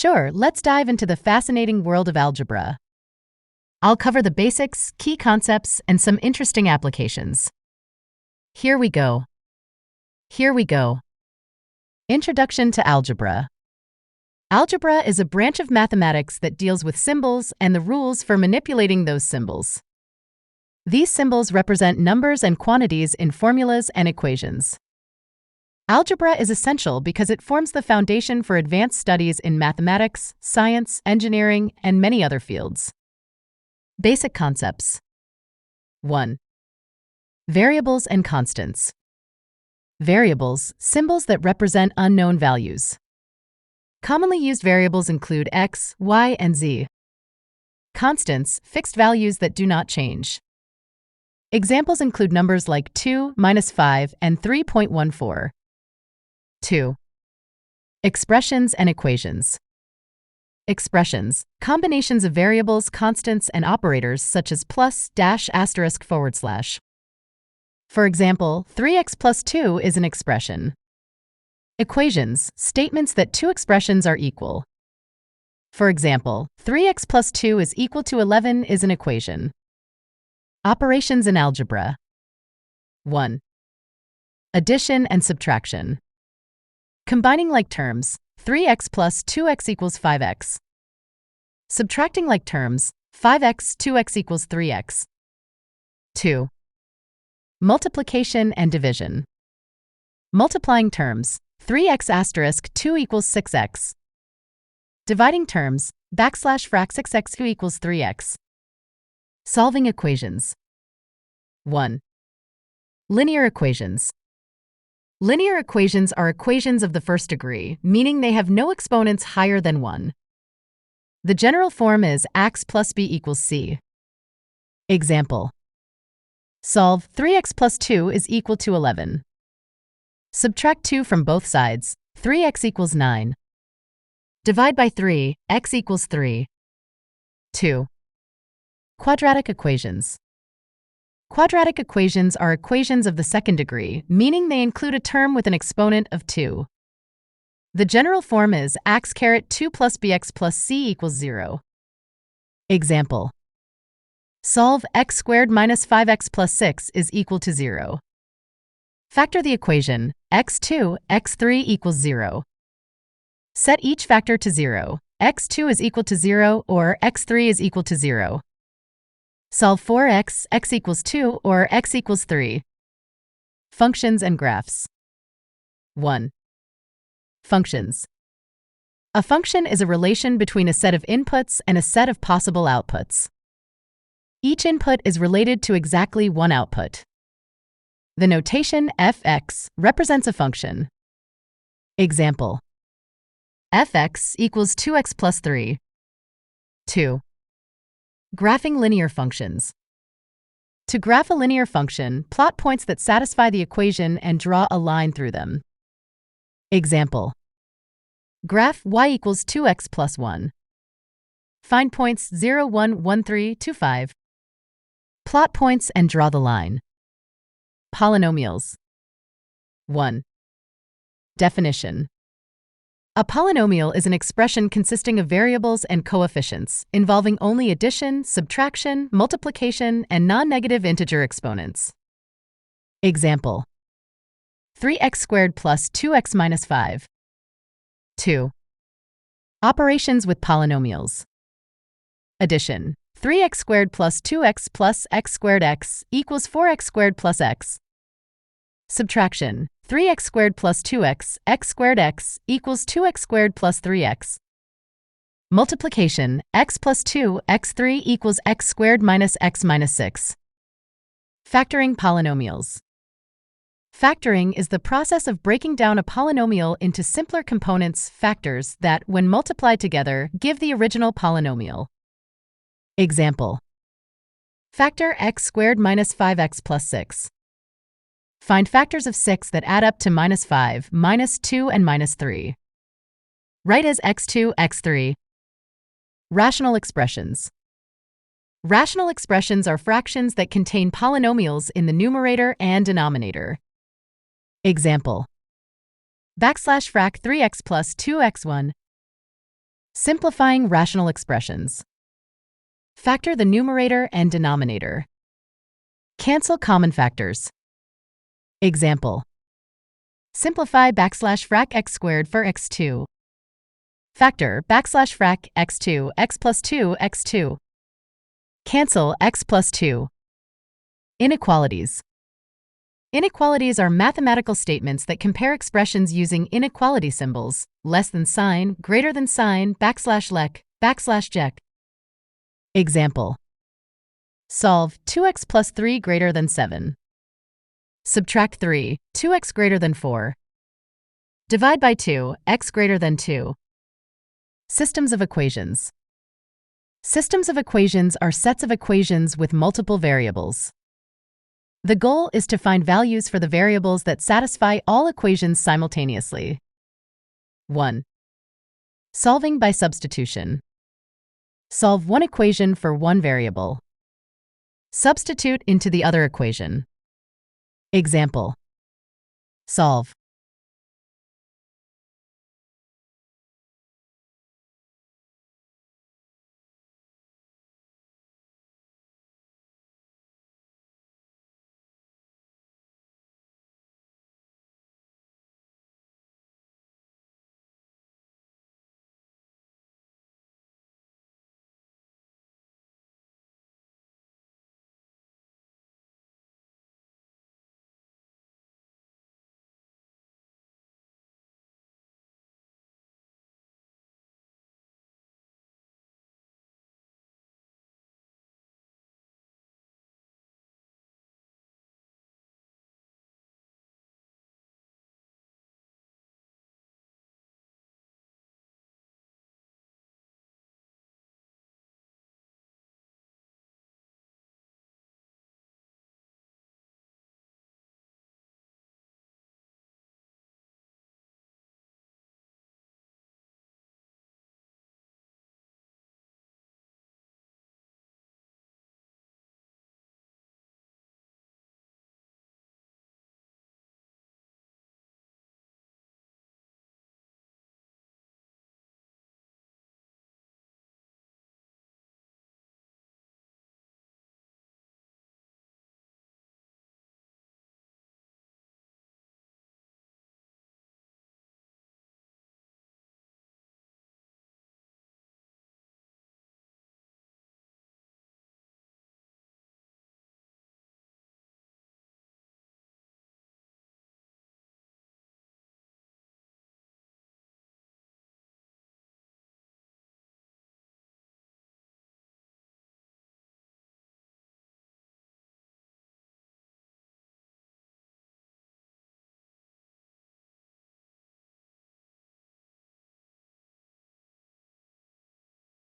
Sure, let's dive into the fascinating world of algebra. I'll cover the basics, key concepts, and some interesting applications. Here we go. Here we go. Introduction to algebra. Algebra is a branch of mathematics that deals with symbols and the rules for manipulating those symbols. These symbols represent numbers and quantities in formulas and equations. Algebra is essential because it forms the foundation for advanced studies in mathematics, science, engineering, and many other fields. Basic concepts. 1. Variables and constants. Variables, symbols that represent unknown values. Commonly used variables include x, y, and z. Constants, fixed values that do not change. Examples include numbers like 2, -5, and 3.14. 2. Expressions and equations. Expressions, combinations of variables, constants, and operators such as plus, dash, asterisk, /. For example, 3x plus 2 is an expression. Equations, statements that two expressions are equal. For example, 3x plus 2 is equal to 11 is an equation. Operations in algebra. 1. Addition and subtraction. Combining like terms, 3x plus 2x equals 5x. Subtracting like terms, 5x, 2x equals 3x. 2. Multiplication and division. Multiplying terms, 3x asterisk 2 equals 6x. Dividing terms, \frac 6x2 equals 3x. Solving equations. 1. Linear equations. Linear equations are equations of the first degree, meaning they have no exponents higher than 1. The general form is ax plus b equals c. Example. Solve 3x plus 2 is equal to 11. Subtract 2 from both sides, 3x equals 9. Divide by 3, x equals 3. 2. Quadratic equations. Quadratic equations are equations of the second degree, meaning they include a term with an exponent of 2. The general form is ax caret 2 plus bx plus c equals 0. Example. Solve x squared minus 5x plus 6 is equal to 0. Factor the equation, x2, x3 equals 0. Set each factor to 0. x2 is equal to 0 or x3 is equal to 0. Solve for x equals 2 or x equals 3. Functions and graphs. 1. Functions. A function is a relation between a set of inputs and a set of possible outputs. Each input is related to exactly one output. The notation fx represents a function. Example. fx equals 2x plus 3. 2. Graphing linear functions. To graph a linear function, plot points that satisfy the equation and draw a line through them. Example. Graph y equals 2x plus 1. Find points 0, 1, 1, 3, 2, 5. Plot points and draw the line. Polynomials. 1. Definition. A polynomial is an expression consisting of variables and coefficients, involving only addition, subtraction, multiplication, and non-negative integer exponents. Example. 3x squared plus 2x minus 5. 2. Operations with polynomials. Addition. 3x squared plus 2x plus x squared x equals 4x squared plus x. Subtraction. 3x squared plus 2x, x squared x equals 2x squared plus 3x. Multiplication, x plus 2, x3 equals x squared minus x minus 6. Factoring polynomials. Factoring is the process of breaking down a polynomial into simpler components, factors, that, when multiplied together, give the original polynomial. Example. Factor x squared minus 5x plus 6. Find factors of 6 that add up to minus 5, minus 2, and minus 3. Write as x2, x3. Rational expressions. Rational expressions are fractions that contain polynomials in the numerator and denominator. Example. \frac 3x plus 2x1 Simplifying rational expressions. Factor the numerator and denominator. Cancel common factors. Example. Simplify \frac x squared for x2. Factor \frac x2 x plus 2 x2. Cancel x plus 2. Inequalities. Inequalities are mathematical statements that compare expressions using inequality symbols, less than sign, greater than sign, \lek, \jek. Example. Solve 2x plus 3 greater than 7. Subtract 3, 2x greater than 4. Divide by 2, x greater than 2. Systems of equations. Systems of equations are sets of equations with multiple variables. The goal is to find values for the variables that satisfy all equations simultaneously. 1. Solving by substitution. Solve one equation for one variable. Substitute into the other equation. Example. Solve